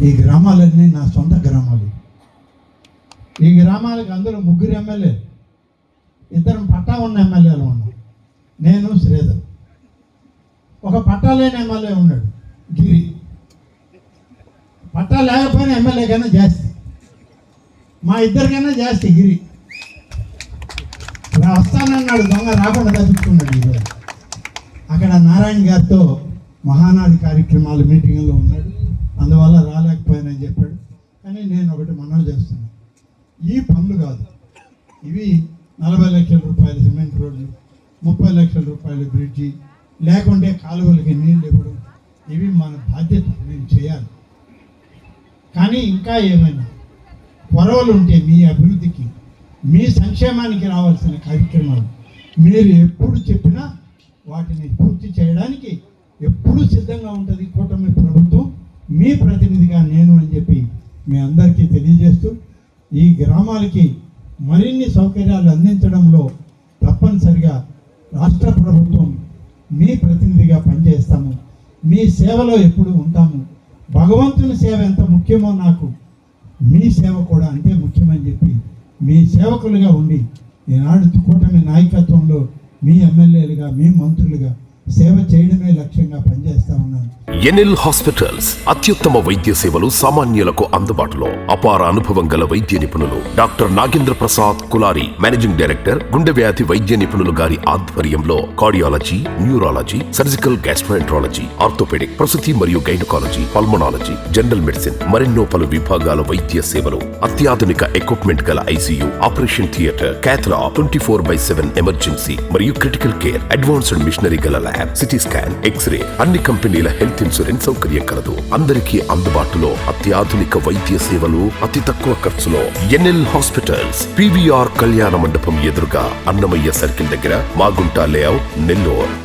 ఈ గ్రామాలన్నీ నా సొంత గ్రామాలు. ఈ గ్రామాలకు అందులో 3 ఎమ్మెల్యేలు, 2 పట్టా ఉన్న ఎమ్మెల్యేలు ఉన్నాం. నేను శ్రీధర్. ఒక పట్టా లేని ఎమ్మెల్యే ఉన్నాడు గిరి. పట్టా లేకపోయినా ఎమ్మెల్యే కన్నా జాస్తి, మా ఇద్దరికైనా జాస్తి గిరి. వస్తానన్నాడు, దొంగ రాకుండా తప్పించుకున్నాడు. ఈరోజు అక్కడ నారాయణ గారితో మహానాడు కార్యక్రమాలు మీటింగ్లో ఉన్నాడు, అందువల్ల రాలేకపోయానని చెప్పాడు. కానీ నేను ఒకటి మనవి చేస్తున్నాను, ఈ పనులు కాదు ఇవి. 40 లక్షల రూపాయలు సిమెంట్ రోడ్లు, 30 లక్షల రూపాయలు బ్రిడ్జి, లేకుంటే కాలువలకి నీళ్ళు ఇవ్వడం, ఇవి మన బాధ్యత, మేము చేయాలి. కానీ ఇంకా ఏమైనా పొరవలు ఉంటే మీ అభివృద్ధికి, మీ సంక్షేమానికి రావాల్సిన కార్యక్రమాలు మీరు ఎప్పుడు చెప్పినా వాటిని పూర్తి చేయడానికి ఎప్పుడు సిద్ధంగా ఉంటుంది కూటమి ప్రభుత్వం. మీ ప్రతినిధిగా నేను అని చెప్పి మీ అందరికీ తెలియజేస్తూ, ఈ గ్రామాలకి మరిన్ని సౌకర్యాలు అందించడంలో తప్పనిసరిగా రాష్ట్ర ప్రభుత్వం మీ ప్రతినిధిగా పనిచేస్తాము. మీ సేవలో ఎప్పుడు ఉంటాము. భగవంతుని సేవ ఎంత ముఖ్యమో నాకు మీ సేవ కూడా అంతే ముఖ్యమని చెప్పి మీ సేవకులుగా ఉండి ఈనాడు కూటమి నాయకత్వంలో మీ ఎమ్మెల్యేలుగా, మీ మంత్రులుగా సేవ చేయడమే లక్ష్యంగా పనిచేస్తా ఉన్నాను. ఎన్ఎల్ హాస్పిటల్స్ అత్యుత్తమ వైద్య సేవలు సామాన్యులకు అందుబాటులో. అపార అనుభవం గల వైద్య నిపుణులు doctor Nagendra Prasad Kulari, managing director, గుండె వ్యాధి వైద్య నిపుణులు గారి ఆధ్వర్యంలో cardiology, neurology, surgical gastroenterology, orthopaedic, ప్రసూతి మరియు గైనకాలజీ, పల్మనాలజీ, జనరల్ మెడిసిన్, మరెన్నో పలు విభాగాల వైద్య సేవలు. అత్యాధునిక ఎక్విప్మెంట్ గల ఐసీయూ, ఆపరేషన్ థియేటర్, క్యాథ్లా, 24/7 ఎమర్జెన్సీ మరియు క్రిటికల్ కేర్, అడ్వాన్స్డ్ మిషనరీ గల ల్యాబ్, సిటీ స్కాన్, ఎక్స్రే, అన్ని కంపెనీల హెల్త్ ఇన్సూరెన్స్ సౌకర్యం కలదు. అందరికీ అందుబాటులో అత్యాధునిక వైద్య సేవలు అతి తక్కువ ఖర్చులో. ఎన్ఎల్ హాస్పిటల్స్, పివిఆర్ కళ్యాణ మండపం ఎదురుగా, అన్నమయ్య సర్కిల్ దగ్గర, మాగుంట లేఅవుట్, నెల్లూరు.